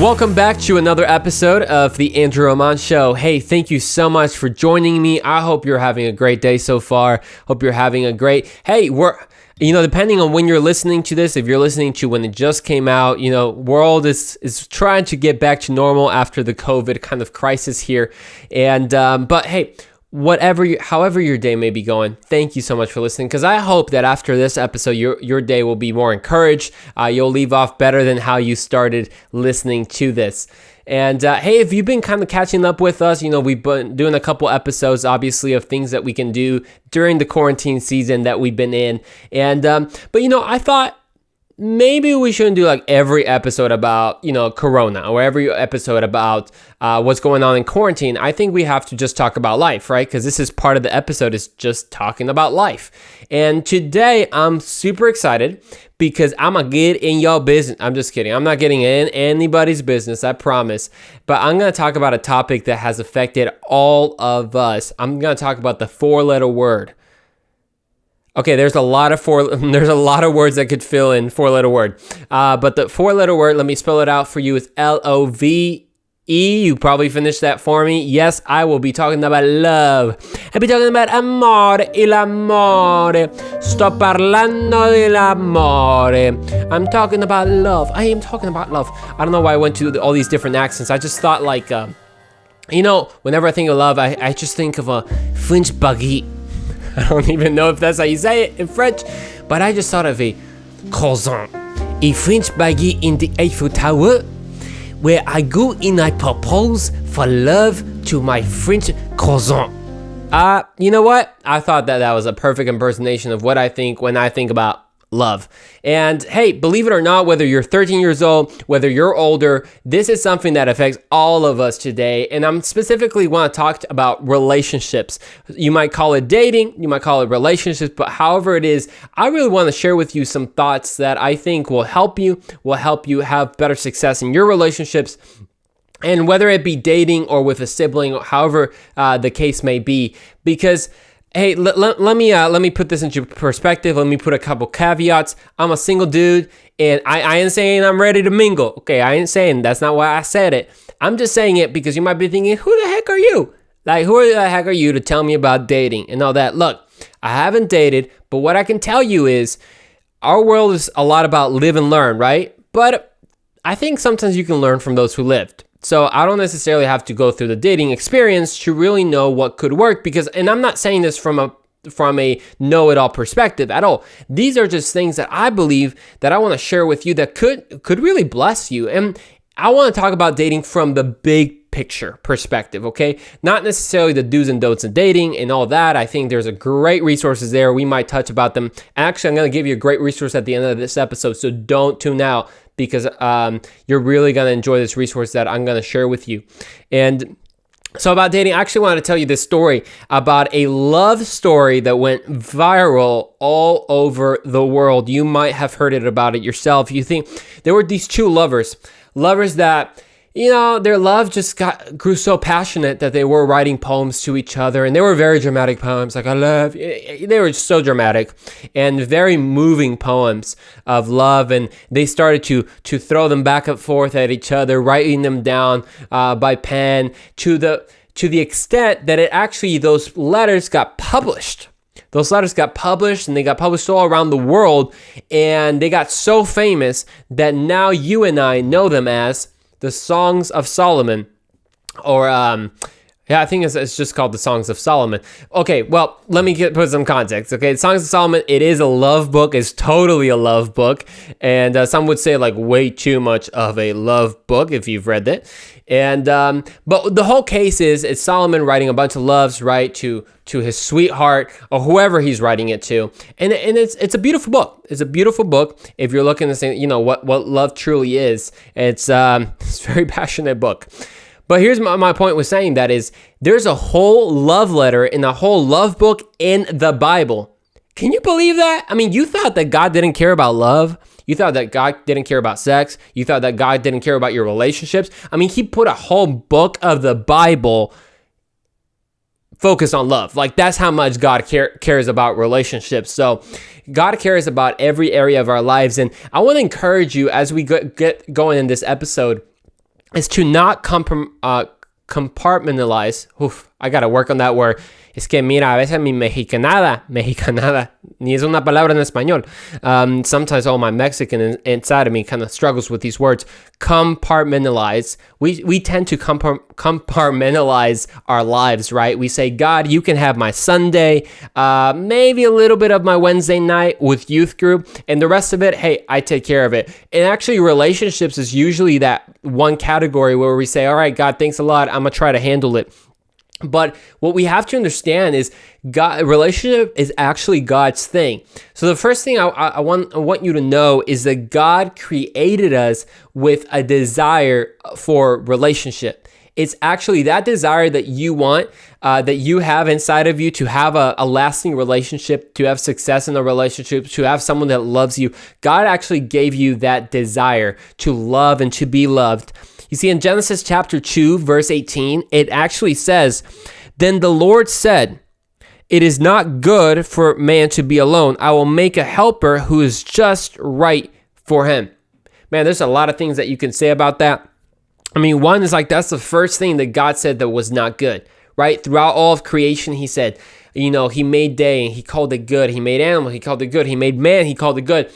Welcome back to another episode of the Andrew Roman Show. Hey, thank you so much for joining me. I hope you're having a great day so far. Hope you're having a great... Hey, depending on when you're listening to this, if you're listening to when it just came out, world is trying to get back to normal after the COVID kind of crisis here. But hey, however your day may be going, thank you so much for listening, because I hope that after this episode, your day will be more encouraged. You'll leave off better than how you started listening to this. And hey, if you've been kind of catching up with us, we've been doing a couple episodes, obviously, of things that we can do during the quarantine season that we've been in. But I thought maybe we shouldn't do like every episode about, Corona, or every episode about what's going on in quarantine. I think we have to just talk about life, right? Because this is part of the episode, is just talking about life. And today I'm super excited because I'm going to get in your business. I'm just kidding. I'm not getting in anybody's business, I promise. But I'm going to talk about a topic that has affected all of us. I'm going to talk about the four-letter word. Okay, there's a lot of words that could fill in four-letter word. But the four-letter word, let me spell it out for you, is L-O-V-E. You probably finished that for me. Yes, I will be talking about love. I'll be talking about amore, il amore. Sto parlando dell'amore. I'm talking about love. I am talking about love. I don't know why I went to all these different accents. I just thought whenever I think of love, I just think of a French baguette. I don't even know if that's how you say it in French, but I just thought of a croissant, a French baguette in the Eiffel Tower, where I go and I propose for love to my French croissant. You know what? I thought that was a perfect impersonation of what I think when I think about love. And hey, believe it or not, whether you're 13 years old, whether you're older, this is something that affects all of us today. And I'm specifically want to talk about relationships. You might call it dating, you might call it relationships, but however it is, I really want to share with you some thoughts that I think will help you have better success in your relationships. And whether it be dating or with a sibling, or however the case may be, because hey, let me put this into perspective. Let me put a couple caveats. I'm a single dude, and I ain't saying I'm ready to mingle. Okay, I ain't saying, that's not why I said it. I'm just saying it because you might be thinking, who the heck are you? Like, who the heck are you to tell me about dating and all that? Look, I haven't dated, but what I can tell you is our world is a lot about live and learn, right? But I think sometimes you can learn from those who lived. So I don't necessarily have to go through the dating experience to really know what could work, and I'm not saying this from a know-it-all perspective at all. These are just things that I believe that I want to share with you that could really bless you. And I want to talk about dating from the big picture perspective, okay? Not necessarily the do's and don'ts of dating and all that. I think there's a great resources there. We might touch about them. Actually, I'm going to give you a great resource at the end of this episode, so don't tune out, because you're really going to enjoy this resource that I'm going to share with you. And so about dating, I actually wanted to tell you this story about a love story that went viral all over the world. You might have heard about it yourself. You think there were these two lovers that, their love just grew so passionate that they were writing poems to each other, and they were very dramatic poems, like I love you. They were so dramatic and very moving poems of love, and they started to throw them back and forth at each other, writing them down by pen to the extent that those letters got published. Those letters got published, and they got published all around the world, and they got so famous that now you and I know them as the Songs of Solomon, or I think it's just called the Songs of Solomon. Okay, well, let me put some context. Okay, the Songs of Solomon, it is a love book. It's totally a love book, and some would say like way too much of a love book if you've read it. And but the whole case is it's Solomon writing a bunch of loves, right, to his sweetheart or whoever he's writing it to, and it's a beautiful book. It's a beautiful book if you're looking to say what love truly is. It's a very passionate book. But here's my point with saying that is there's a whole love letter and a whole love book in the Bible. Can you believe that? I mean, you thought that God didn't care about love. You thought that God didn't care about sex. You thought that God didn't care about your relationships. I mean, he put a whole book of the Bible focused on love. Like, that's how much God cares about relationships. So God cares about every area of our lives. And I want to encourage you as we get going in this episode is to not compartmentalize. I gotta work on that word. Es que mira, a veces mi mexicanada, ni es una palabra en español. Sometimes all my Mexican inside of me kind of struggles with these words. Compartmentalize. We tend to compartmentalize our lives, right? We say, God, you can have my Sunday, maybe a little bit of my Wednesday night with youth group, and the rest of it, hey, I take care of it. And actually, relationships is usually that one category where we say, all right, God, thanks a lot. I'm going to try to handle it. But what we have to understand is relationship is actually God's thing. So the first thing I want you to know is that God created us with a desire for relationship. It's actually that desire that you want, that you have inside of you to have a lasting relationship, to have success in a relationship, to have someone that loves you. God actually gave you that desire to love and to be loved. You see, in Genesis chapter 2, verse 18, it actually says, "Then the Lord said, 'It is not good for man to be alone. I will make a helper who is just right for him.'" Man, there's a lot of things that you can say about that. I mean, one is like, that's the first thing that God said that was not good, right? Throughout all of creation, he said, he made day and he called it good. He made animal, he called it good. He made man, he called it good.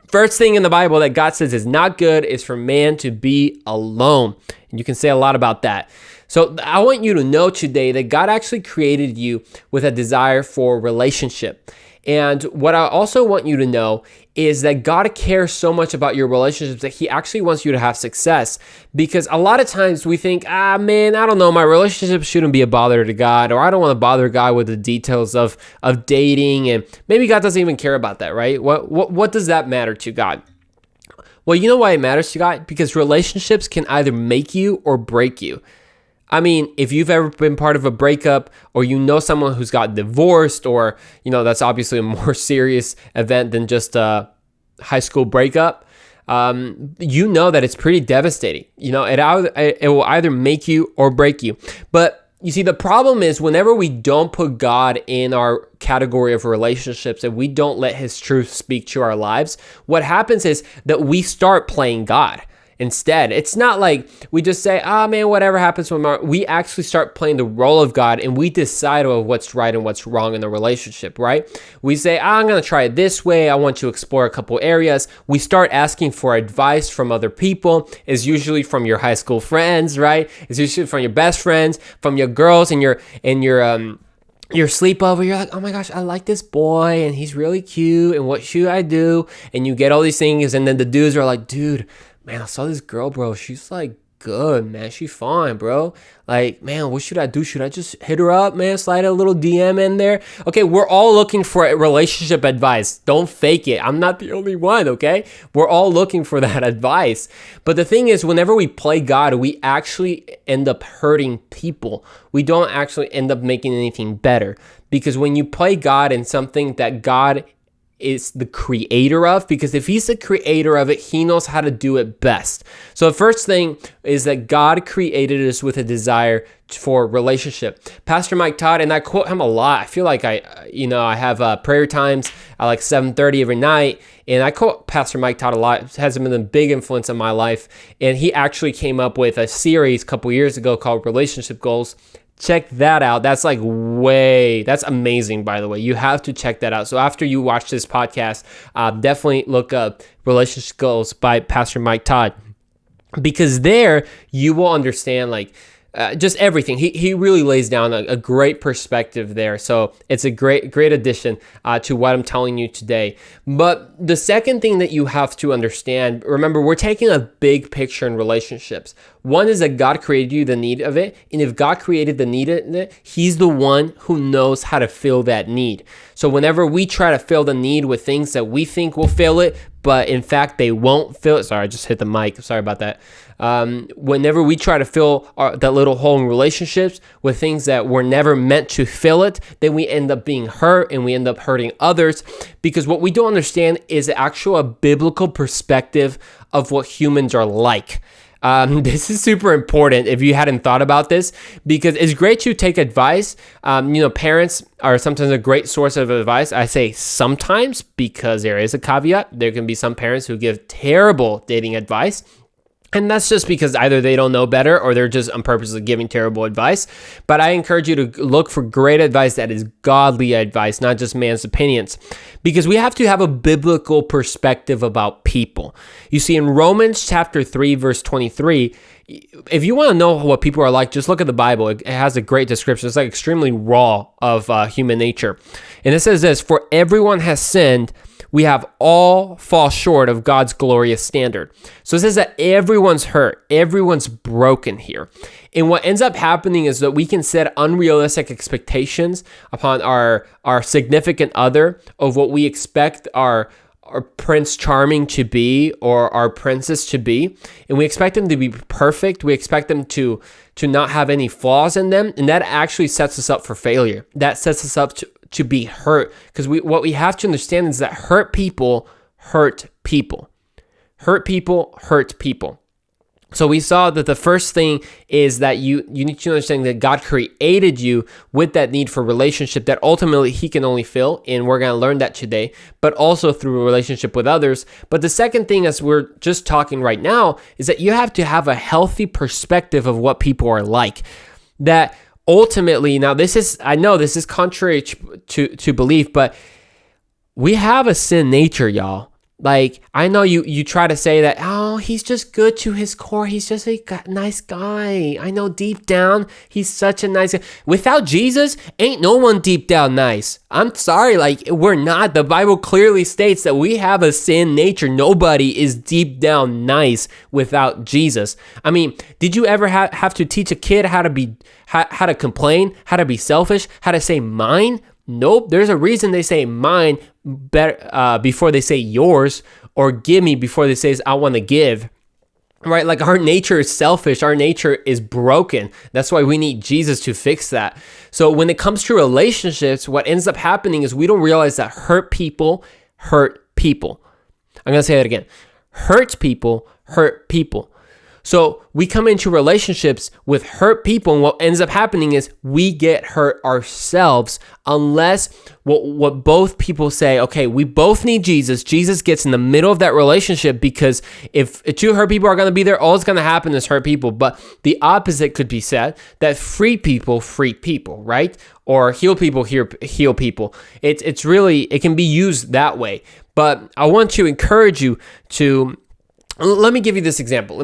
First thing in the Bible that God says is not good is for man to be alone. And you can say a lot about that. So I want you to know today that God actually created you with a desire for relationship. And what I also want you to know is that God cares so much about your relationships that he actually wants you to have success. Because a lot of times we think, man, I don't know, my relationship shouldn't be a bother to God, or I don't want to bother God with the details of dating, and maybe God doesn't even care about that, right? What does that matter to God? Well, you know why it matters to God? Because relationships can either make you or break you. I mean, if you've ever been part of a breakup, or you know someone who's got divorced, or, that's obviously a more serious event than just a high school breakup, you know that it's pretty devastating. It will either make you or break you. But you see, the problem is whenever we don't put God in our category of relationships and we don't let his truth speak to our lives, what happens is that we start playing God. Instead, it's not like we just say, man, whatever happens we actually start playing the role of God, and we decide what's right and what's wrong in the relationship, right? We say, I'm going to try it this way. I want to explore a couple areas. We start asking for advice from other people. It's usually from your high school friends, right? It's usually from your best friends, from your girls and your sleepover. You're like, oh my gosh, I like this boy and he's really cute, and what should I do? And you get all these things, and then the dudes are like, dude, man, I saw this girl, bro. She's like good, man. She's fine, bro. Like, man, what should I do? Should I just hit her up, man? Slide a little DM in there? Okay, we're all looking for relationship advice. Don't fake it. I'm not the only one, okay? We're all looking for that advice. But the thing is, whenever we play God, we actually end up hurting people. We don't actually end up making anything better. Because when you play God in something that God is the creator of, because if he's the creator of it, he knows how to do it best. So the first thing is that God created us with a desire for relationship. Pastor Mike Todd, and I quote him a lot. I feel like I have prayer times at like 7:30 every night, and I quote Pastor Mike Todd a lot. It has been a big influence in my life, and he actually came up with a series a couple years ago called Relationship Goals. Check that out. That's that's amazing, by the way. You have to check that out. So after you watch this podcast, definitely look up Relationship Goals by Pastor Mike Todd, because there you will understand just everything. He really lays down a great perspective there. So it's a great addition to what I'm telling you today. But the second thing that you have to understand, remember, we're taking a big picture in relationships. One is that God created you the need of it. And if God created the need in it, he's the one who knows how to fill that need. So whenever we try to fill the need with things that we think will fill it, but in fact they won't fill it. Sorry, I just hit the mic. Sorry about that. Whenever we try to fill that little hole in relationships with things that were never meant to fill it, then we end up being hurt, and we end up hurting others, because what we don't understand is the actual biblical perspective of what humans are like. This is super important if you hadn't thought about this, because it's great to take advice. Parents are sometimes a great source of advice. I say sometimes because there is a caveat. There can be some parents who give terrible dating advice. And that's just because either they don't know better or they're just on purposely giving terrible advice. But I encourage you to look for great advice that is godly advice, not just man's opinions. Because we have to have a biblical perspective about people. You see, in Romans chapter 3, verse 23, if you want to know what people are like, just look at the Bible. It has a great description. It's like extremely raw of human nature. And it says this, "For everyone has sinned, we have all fall short of God's glorious standard." So it says that everyone's hurt, everyone's broken here. And what ends up happening is that we can set unrealistic expectations upon our significant other of what we expect our Prince Charming to be or our princess to be. And we expect them to be perfect. We expect them to not have any flaws in them. And that actually sets us up for failure. That sets us up to be hurt, because what we have to understand is that hurt people hurt people. Hurt people hurt people. So we saw that the first thing is that you need to understand that God created you with that need for relationship that ultimately he can only fill, and we're going to learn that today, but also through a relationship with others. But the second thing, as we're just talking right now, is that you have to have a healthy perspective of what people are like. That ultimately, now I know this is contrary to belief, but we have a sin nature, y'all. Like, I know you try to say that, oh, he's just good to his core. He's just a nice guy. I know deep down, he's such a nice guy. Without Jesus, ain't no one deep down nice. I'm sorry, like, we're not. The Bible clearly states that we have a sin nature. Nobody is deep down nice without Jesus. I mean, did you ever have to teach a kid how to complain, how to be selfish, how to say mine? Nope. There's a reason they say mine before they say yours, or give me before they say I want to give. Right? Like, our nature is selfish. Our nature is broken. That's why we need Jesus to fix that. So when it comes to relationships, what ends up happening is we don't realize that hurt people hurt people. I'm going to say that again. Hurt people hurt people. So we come into relationships with hurt people, and what ends up happening is we get hurt ourselves unless what both people say, okay, we both need Jesus. Jesus gets in the middle of that relationship, because if two hurt people are going to be there, all that's going to happen is hurt people. But the opposite could be said, that free people, right? Or heal people, heal people. It's really, it can be used that way. But I want to encourage you to... Let me give you this example.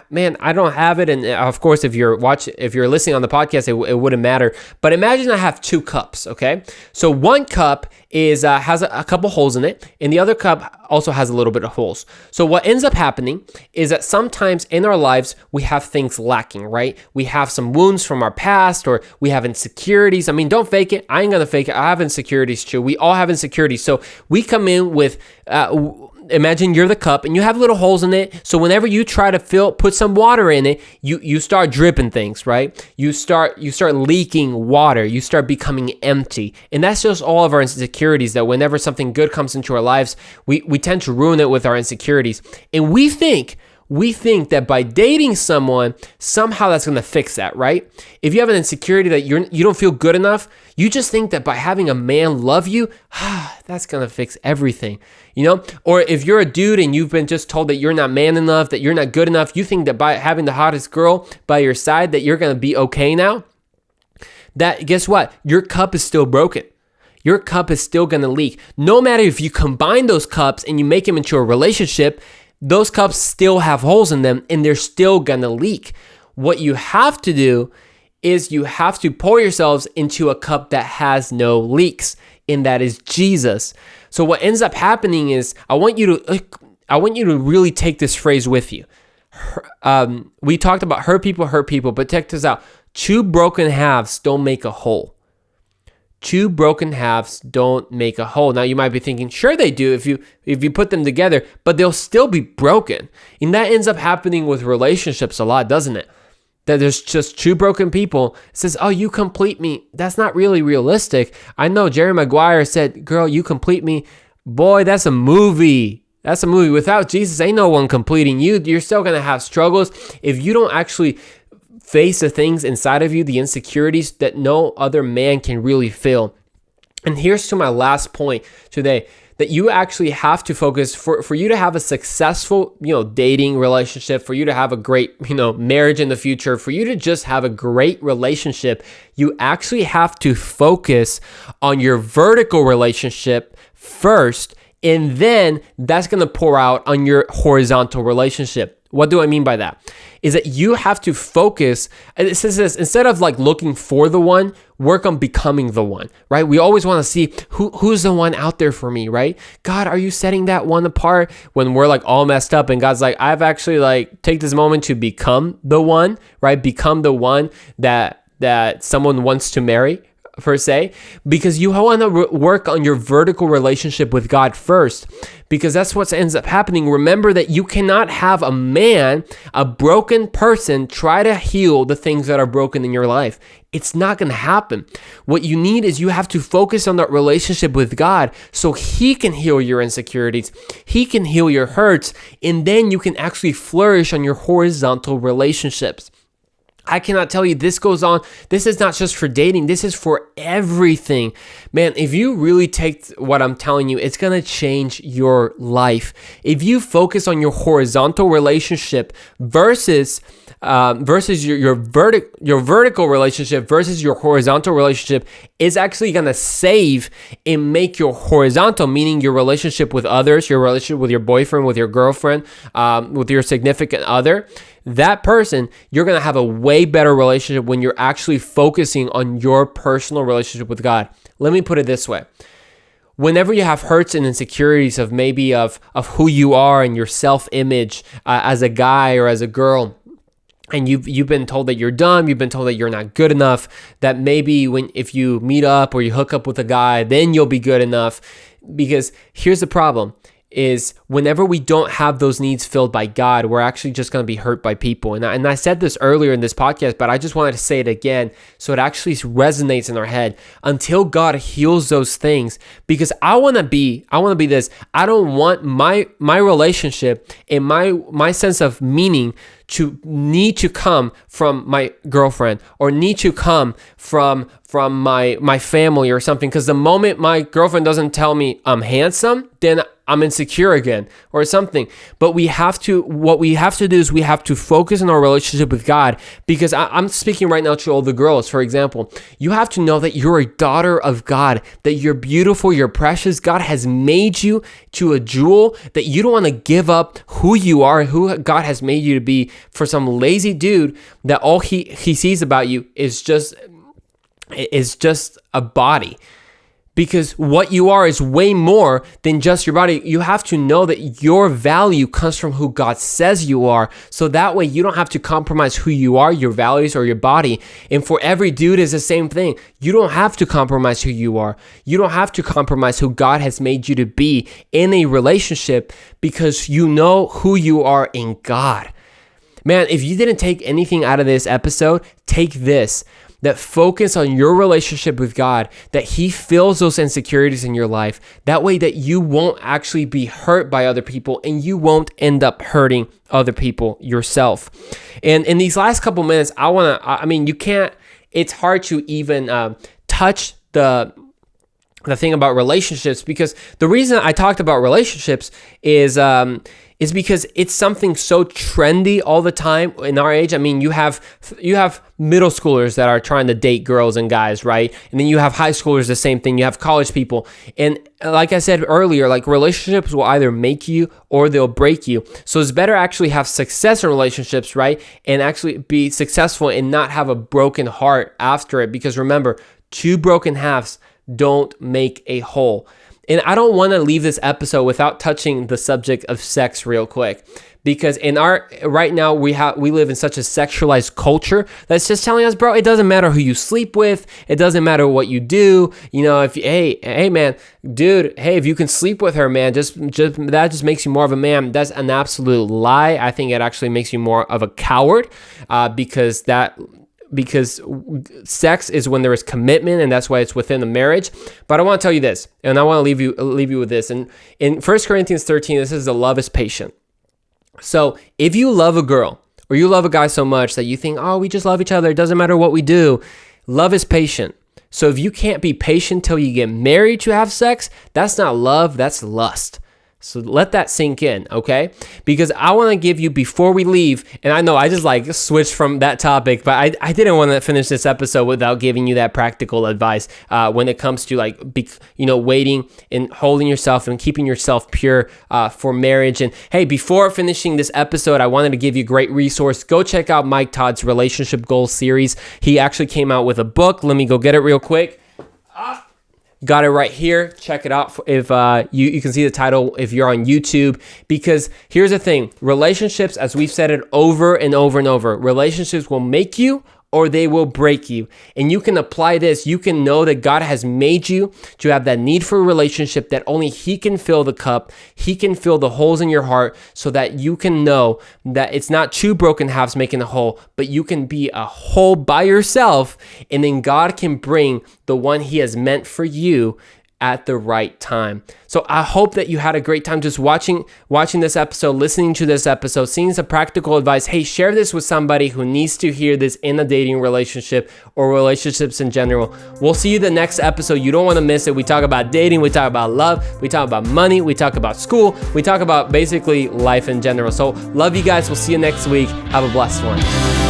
Man, I don't have it, and of course, if you're listening on the podcast, it wouldn't matter. But imagine I have two cups. Okay, so one cup has a couple holes in it, and the other cup also has a little bit of holes. So what ends up happening is that sometimes in our lives we have things lacking, right? We have some wounds from our past, or we have insecurities. I mean, don't fake it. I ain't gonna fake it. I have insecurities too. We all have insecurities. So we come in with. Imagine you're the cup and you have little holes in it. So whenever you try to put some water in it, you start dripping things, right? You start leaking water. You start becoming empty. And that's just all of our insecurities, that whenever something good comes into our lives, we tend to ruin it with our insecurities. And we think that by dating someone, somehow that's going to fix that, right? If you have an insecurity that you don't feel good enough, you just think that by having a man love you, that's going to fix everything, you know? Or if you're a dude and you've been just told that you're not man enough, that you're not good enough, you think that by having the hottest girl by your side that you're going to be okay now. That, guess what? Your cup is still broken. Your cup is still going to leak. No matter if you combine those cups and you make them into a relationship, those cups still have holes in them and they're still gonna leak. What you have to do is you have to pour yourselves into a cup that has no leaks, and that is Jesus. So what ends up happening is I want you to really take this phrase with you. We talked about hurt people, but check this out. Two broken halves don't make a whole. Two broken halves don't make a whole. Now you might be thinking, sure they do if you put them together, but they'll still be broken. And that ends up happening with relationships a lot, doesn't it? That there's just two broken people. It says, oh, you complete me. That's not really realistic. I know Jerry Maguire said, girl, you complete me. Boy, that's a movie. That's a movie. Without Jesus, ain't no one completing you. You're still going to have struggles. If you don't actually face the things inside of you, the insecurities that no other man can really feel. And here's to my last point today, that you actually have to focus for you to have a successful, dating relationship, for you to have a great, marriage in the future, for you to just have a great relationship, you actually have to focus on your vertical relationship first, and then that's going to pour out on your horizontal relationship. What do I mean by that? Is that you have to focus, it says this, instead of like looking for the one, work on becoming the one, right? We always want to see who's the one out there for me, right? God, are you setting that one apart? When we're like all messed up and God's like, I've actually like take this moment to become the one, right? Become the one that someone wants to marry, per se, because you want to work on your vertical relationship with God first, because that's what ends up happening. Remember that you cannot have a broken person, try to heal the things that are broken in your life. It's not going to happen. What you need is you have to focus on that relationship with God so He can heal your insecurities. He can heal your hurts, and then you can actually flourish on your horizontal relationships. I cannot tell you, this goes on. This is not just for dating. This is for everything. Man, if you really take what I'm telling you, it's going to change your life. If you focus on your horizontal relationship versus your vertical relationship versus your horizontal relationship, is actually going to save and make your horizontal, meaning your relationship with others, your relationship with your boyfriend, with your girlfriend, with your significant other, that person, you're going to have a way better relationship when you're actually focusing on your personal relationship with God. Let me put it this way. Whenever you have hurts and insecurities of maybe of who you are and your self-image as a guy or as a girl, and you've been told that you're dumb, you've been told that you're not good enough, that maybe if you meet up or you hook up with a guy, then you'll be good enough. Because here's the problem. Is whenever we don't have those needs filled by God, we're actually just going to be hurt by people. And I said this earlier in this podcast, but I just wanted to say it again so it actually resonates in our head. Until God heals those things, because I want to be this. I don't want my relationship and my sense of meaning to need to come from my girlfriend or need to come from my family or something. Because the moment my girlfriend doesn't tell me I'm handsome, then I'm insecure again or something. But what we have to do is we have to focus on our relationship with God, because I'm speaking right now to all the girls, for example. You have to know that you're a daughter of God, that you're beautiful, you're precious. God has made you to a jewel, that you don't want to give up who you are, who God has made you to be, for some lazy dude that all he sees about you is just a body. Because what you are is way more than just your body. You have to know that your value comes from who God says you are. So that way you don't have to compromise who you are, your values, or your body. And for every dude, it's the same thing. You don't have to compromise who you are. You don't have to compromise who God has made you to be in a relationship, because you know who you are in God. Man, if you didn't take anything out of this episode, take this. That focus on your relationship with God, that He fills those insecurities in your life. That way that you won't actually be hurt by other people, and you won't end up hurting other people yourself. And in these last couple minutes, it's hard to even touch the thing about relationships, because the reason I talked about relationships is because it's something so trendy all the time in our age. I mean, you have middle schoolers that are trying to date girls and guys, right? And then you have high schoolers, the same thing. You have college people. And like I said earlier, like, relationships will either make you or they'll break you. So it's better actually have success in relationships, right? And actually be successful and not have a broken heart after it. Because remember, two broken halves don't make a whole. And I don't want to leave this episode without touching the subject of sex real quick, because right now we live in such a sexualized culture that's just telling us, bro, it doesn't matter who you sleep with, it doesn't matter what you do. If hey man, dude, hey, if you can sleep with her, man, just that just makes you more of a man. That's an absolute lie. I think it actually makes you more of a coward, because sex is when there is commitment, and that's why it's within the marriage. But I want to tell you this, and I want to leave you with this. And in 1 Corinthians 13, this is the love is patient. So if you love a girl or you love a guy so much that you think, oh, we just love each other, it doesn't matter what we do, love is patient. So if you can't be patient till you get married to have sex, that's not love, that's lust. So let that sink in, okay? Because I want to give you, before we leave, and I know I just like switched from that topic, but I didn't want to finish this episode without giving you that practical advice when it comes to like, waiting and holding yourself and keeping yourself pure for marriage. And hey, before finishing this episode, I wanted to give you a great resource. Go check out Mike Todd's Relationship Goals series. He actually came out with a book. Let me go get it real quick. Got it right here. Check it out if you can see the title if you're on YouTube. Because here's the thing. Relationships, as we've said it over and over and over, relationships will make you or they will break you. And you can apply this. You can know that God has made you to have that need for a relationship, that only He can fill the cup. He can fill the holes in your heart, so that you can know that it's not two broken halves making a whole, but you can be a whole by yourself. And then God can bring the one He has meant for you at the right time. So I hope that you had a great time just watching this episode, listening to this episode, seeing some practical advice. Hey, share this with somebody who needs to hear this in a dating relationship or relationships in general. We'll see you the next episode. You don't want to miss it. We talk about dating, we talk about love, we talk about money, we talk about school, we talk about basically life in general. So love you guys. We'll see you next week. Have a blessed one.